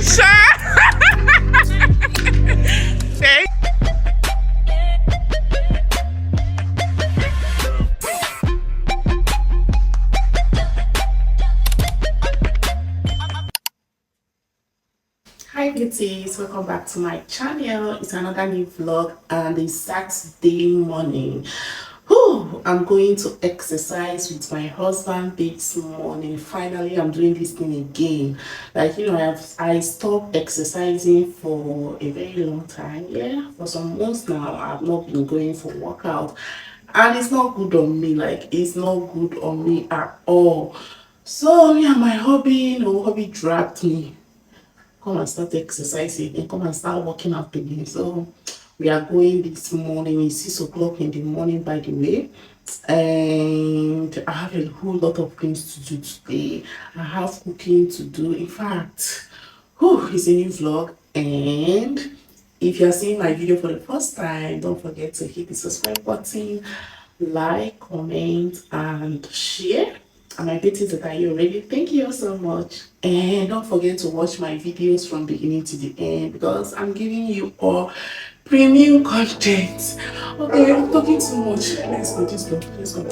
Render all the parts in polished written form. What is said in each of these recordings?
Sure. Thank. Hi beauties, welcome back to my channel. It's another new vlog and it's Saturday morning. I'm going to exercise with my husband this morning. Finally, I'm doing this thing again. Like, you know, I stopped exercising for a very long time. Yeah, for some months now, I've not been going for workout. And it's not good on me. Like, it's not good on me at all. So, yeah, my hobby dragged me. Come and start exercising and come and start working out again. So we are going this morning. It's 6 o'clock in the morning, by the way, and I have a whole lot of things to do today. I have cooking to do. In fact, it's a new vlog, and if you are seeing my video for the first time, don't forget to hit the subscribe button, like, comment and share. And my beauties that are here already, thank you so much. And don't forget to watch my videos from beginning to the end because I'm giving you all premium content. Okay, I'm talking too much. Let's go, let's go.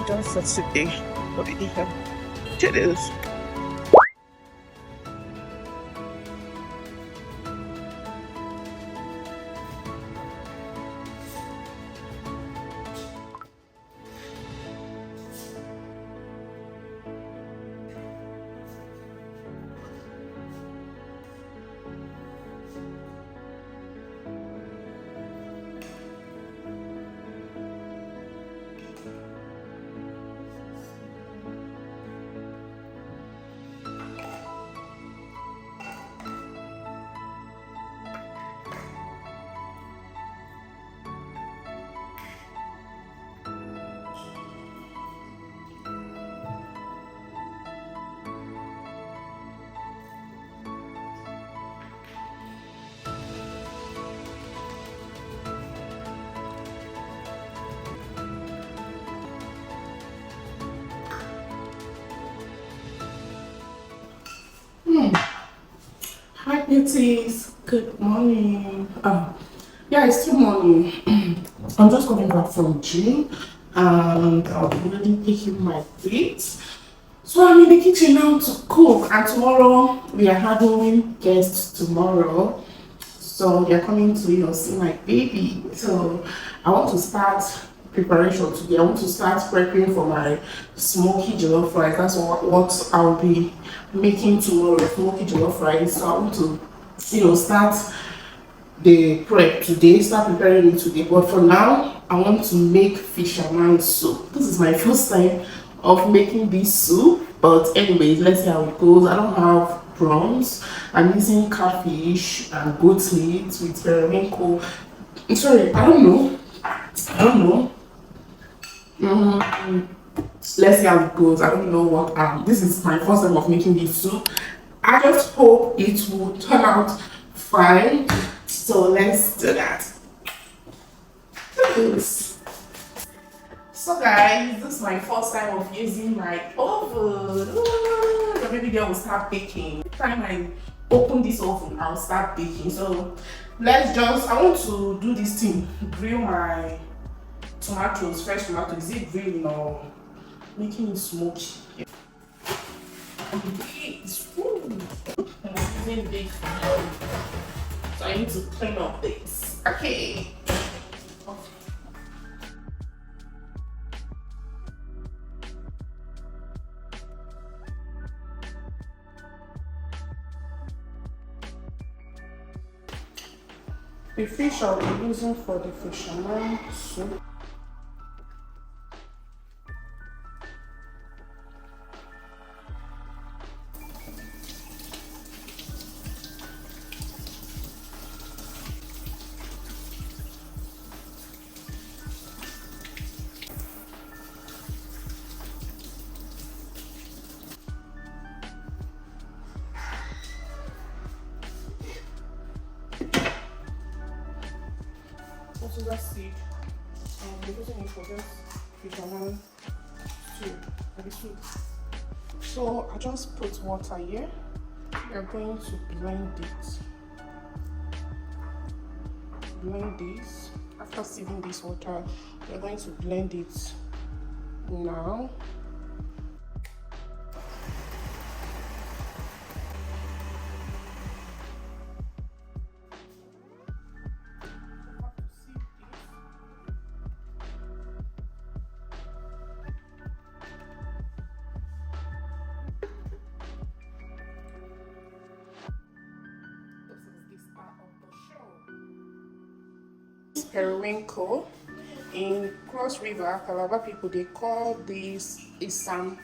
That's such a day. What did you have? It is. Hi beauties, good morning. Yeah, it's still morning. I'm just coming back from gym and I'll be really taking my plates. So I'm in the kitchen now to cook, and tomorrow we are having guests tomorrow. So they're coming to, see my baby. So I want to start preparation today. I want to start prepping for my smoky jollof rice. That's what I'll be making tomorrow, smoky jollof rice. So I want to, start the prep today, start preparing it today. But for now, I want to make fisherman soup. This is my first time of making this soup. But anyways, let's see how it goes. I don't have prawns. I'm using catfish and goat meat with periwinkle. Sorry, I don't know. let's see how it goes. I don't know what this is my first time of making this soup. I just hope it will turn out fine. So let's do that. Yes. So guys, this is my first time of using my oven. Ooh, the baby girl will start baking. Every time I open this oven, I'll start baking. So I want to do this thing, grill my tomatoes, fresh tomatoes. Is it grilling or making it smoky? Please, I'm using big, so I need to clean up this. Okay. The fish I'll be using for the fisherman soup. Also that seed, I'm using it for this fisherman soup. So I just put water here. We are going to blend it. Blend this. After sieving this water, we are going to blend it now. Periwinkle. In Cross River, Calabar people, they call this isam.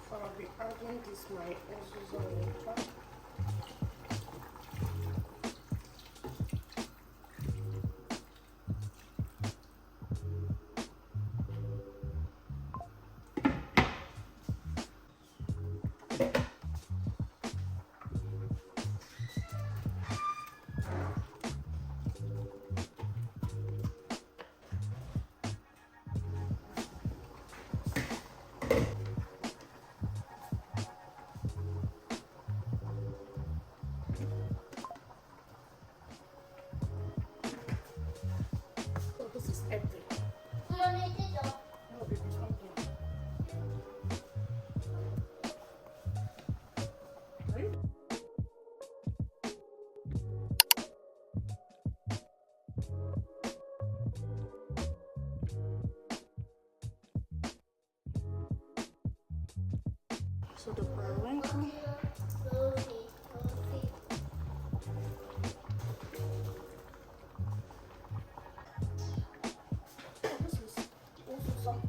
So I'll be adding this my water. So this is everything. No, baby, it's not done. Right? So the periwinkle. This is also some. This is some.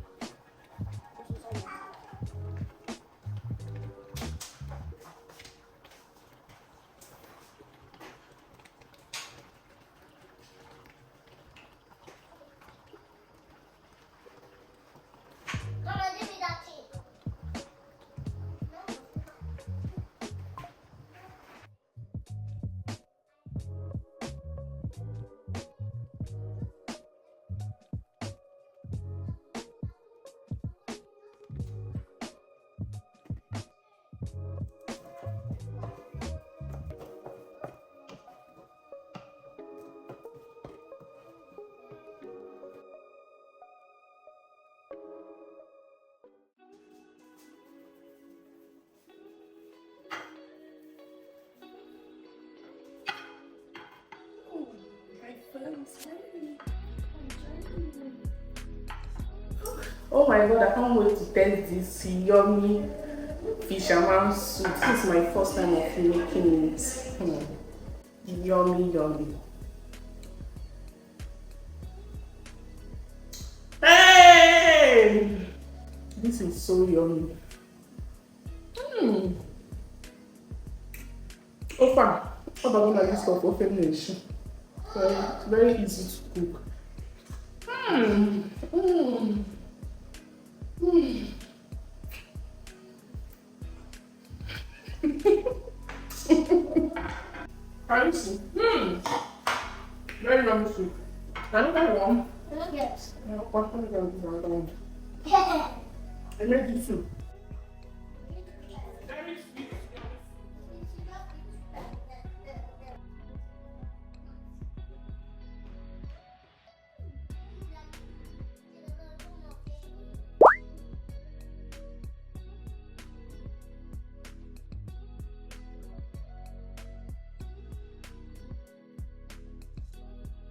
Oh my god, I can't wait to taste this yummy fisherman soup. This is my first time of making it. Yummy, yummy. Hey! This is so yummy. Opa, what about my list of open nation? Very easy to cook. Can you see? Very yummy soup. Another one. Yes. What can I do another one? I made this soup. Very sweet.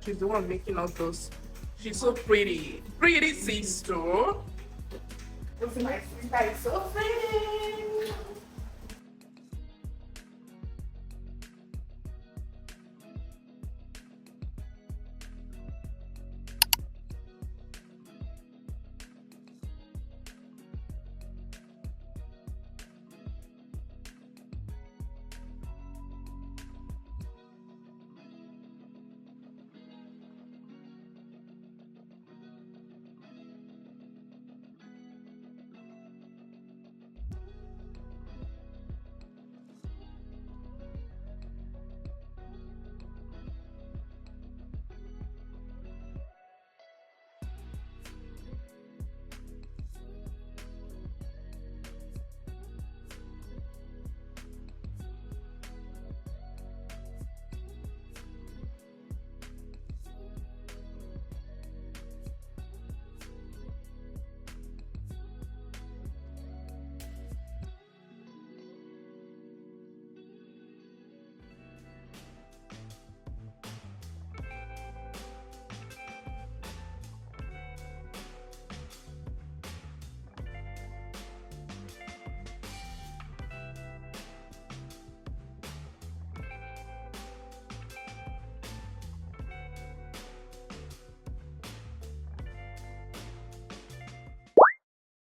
She's the one making all those. She's so pretty. Pretty sister. This is my sister is so pretty.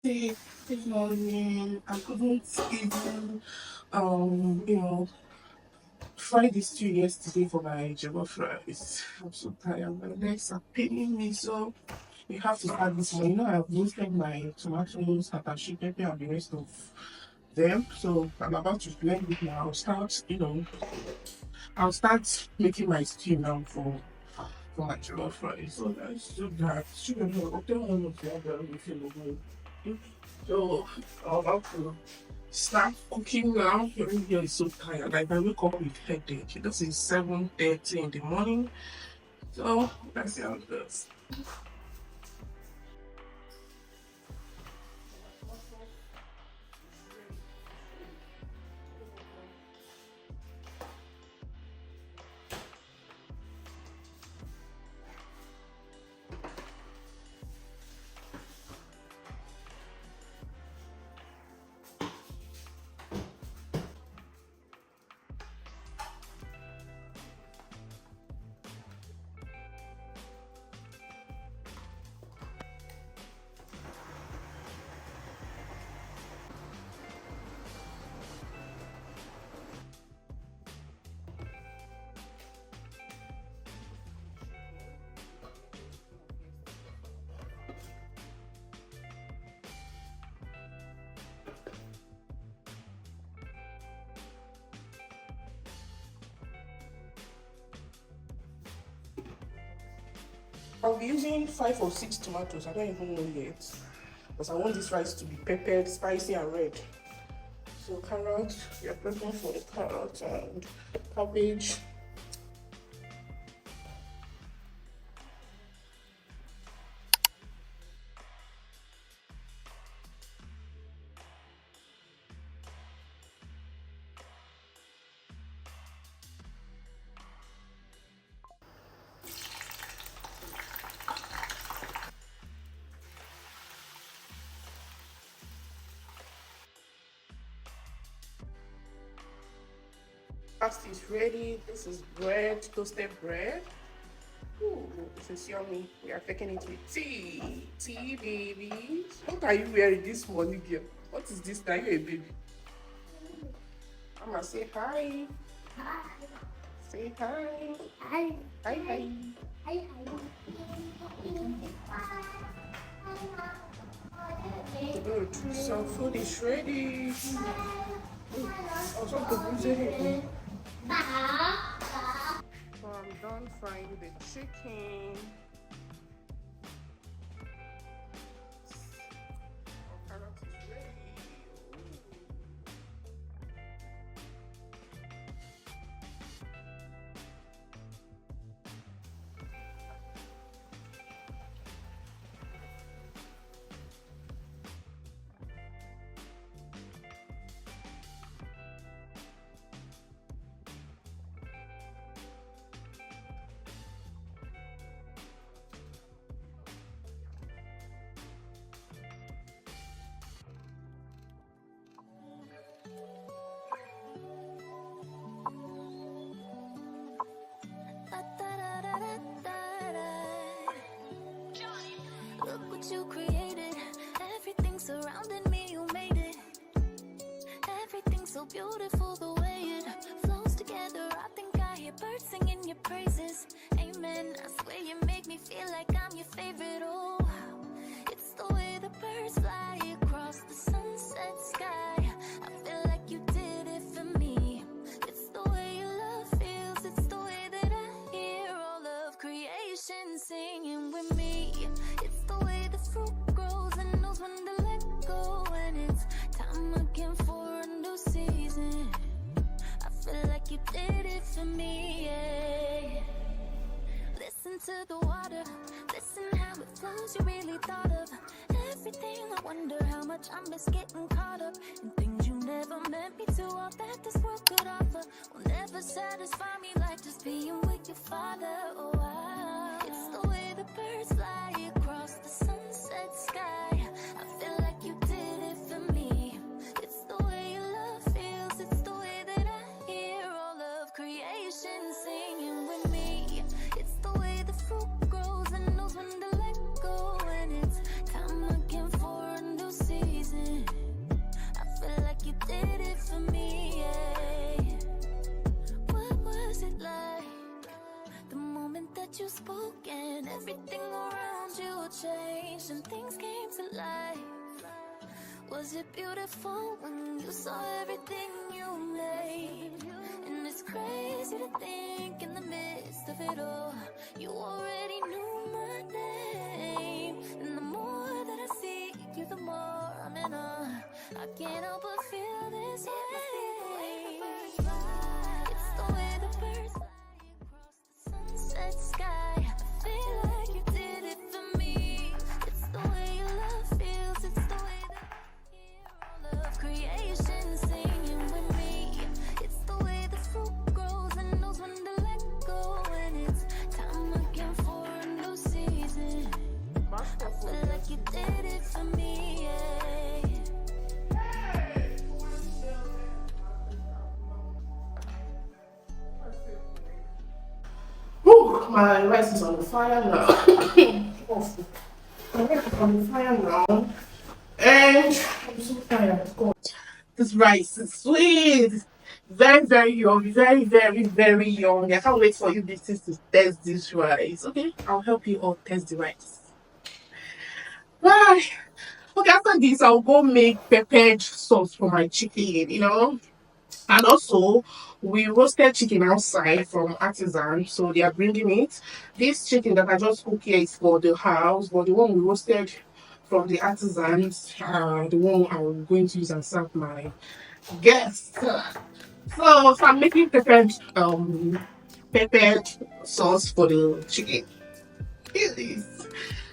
Hey, good morning. I couldn't even, you know, fry this stew yesterday for my jollof rice. I'm so tired. My legs are paining me, so we have to start this one. You know, I've roasted my tomatoes, attaché pepper, and the rest of them. So I'm about to blend it now. I'll start making my stew now for my jollof rice. So let's do that. So I'm about to start cooking now. Every here is so tired. Like I wake up with headache. This is 7:30 in the morning. So let's see how it goes. I'll be using 5 or 6 tomatoes. I don't even know yet. Because I want this rice to be peppered, spicy, and red. So carrot, we are prepping for the carrot and cabbage. Pasta is ready. This is bread, toasted bread. Ooh, this is yummy. We are taking it with tea. Tea, baby. What are you wearing this morning, girl? What is this? Are you a baby? Mama, say hi. Hi. Say hi. Hi. Hi, hi. Hi, hi. Good. So food is ready. Oh, something is ready. So I'm done frying the chicken. Our carrot is ready. Look what you created. Everything surrounding me, you made it. Everything so beautiful, the way it flows together. I think I hear birds singing your praises. Amen. I swear you make me feel like I'm your favorite. Oh, it's the way the birds fly across the sunset sky. I feel like you did it for me. It's the way your love feels. It's the way that I hear all of creation singing with me. It's the way the fruit grows and knows when to let go. And it's time again for a new season. I feel like you did it for me, yeah. Listen to the water, listen how it flows. You really thought of everything. I wonder how much I miss getting caught up in things you never meant me to. All that this world could offer will never satisfy me like just being with your father. Oh, it's the way the birds fly across the sunset sky. I feel like you did it for me. It's the way your love feels. It's the way that I hear all of creation singing with me. It's the way the fruit grows and knows when to let go. And it's time again for a new season. I feel like you did it for me, yeah. What was it like? The moment that you spoke and everything around you changed and things came to life. Was it beautiful when you saw everything you made? And it's crazy to think in the midst of it all, you already knew my name. And the more that I see you, the more I'm in awe. I can't help but feel this way. It's the way the birds fly across the sunset sky. I feel like you did it for me. It's the way your love feels. It's the way that I hear all of creation singing with me. It's the way the fruit grows and knows when to let go. And it's time again for a new season. I feel like you did it for me, yeah. Whew, my rice is on the fire now. Oh, my rice is on the fire now. And I'm so tired. God. This rice is sweet. Very, very young. Very, very, very young. I can't wait for you this to test this rice. Okay? I'll help you all test the rice. Bye. Okay, after this, I'll go make peppered sauce for my chicken. And also, we roasted chicken outside from artisan, so they are bringing it. This chicken that I just cooked here is for the house, but the one we roasted from the artisans, the one I'm going to use and serve my guests. So I'm making peppered sauce for the chicken. Here it is.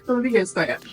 So let me get started.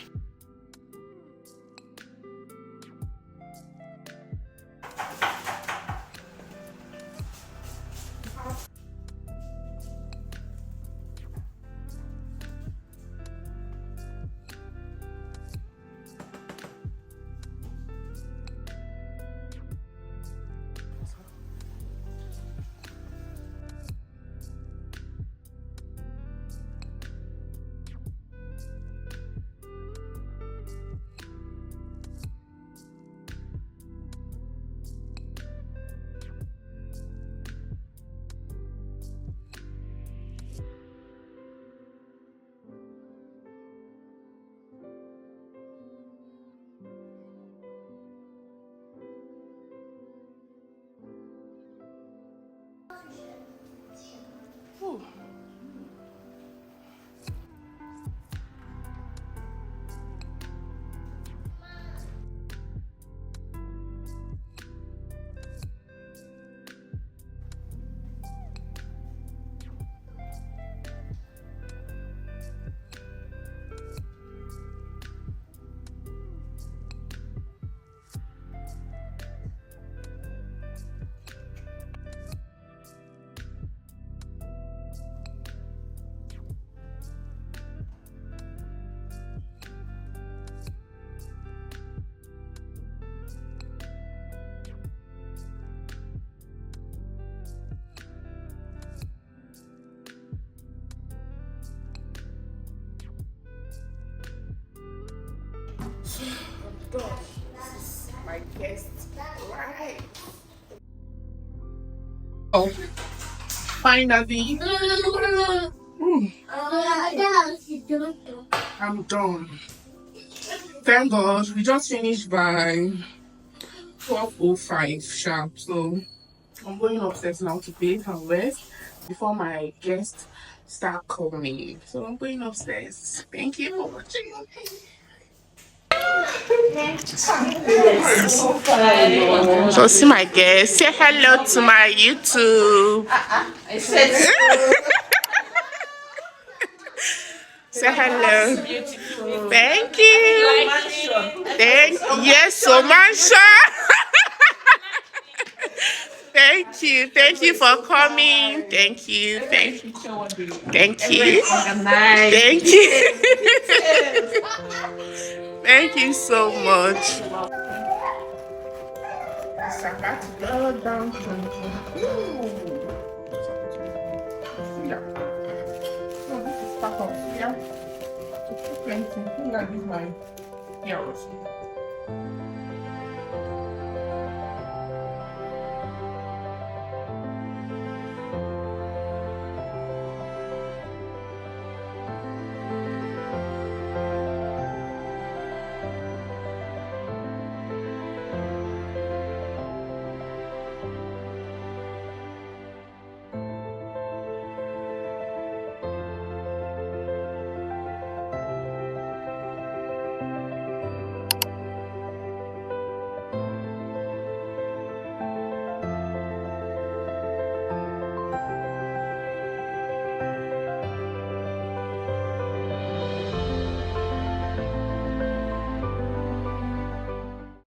God, this is my guest. Right. Oh, finally. I'm done. Thank God, we just finished by 12:05 sharp. So I'm going upstairs now to bathe and rest before my guests start coming. So I'm going upstairs. Thank you for watching. So see my guests. Say hello to my YouTube. Say hello. Thank you. Thank yes, so much. Thank you. Thank you for coming. Thank you. Thank you. Thank you. Thank you. Thank you so much. It's about to go down. Yeah. No, this is part of yeah. Plenty. I think that is my ears.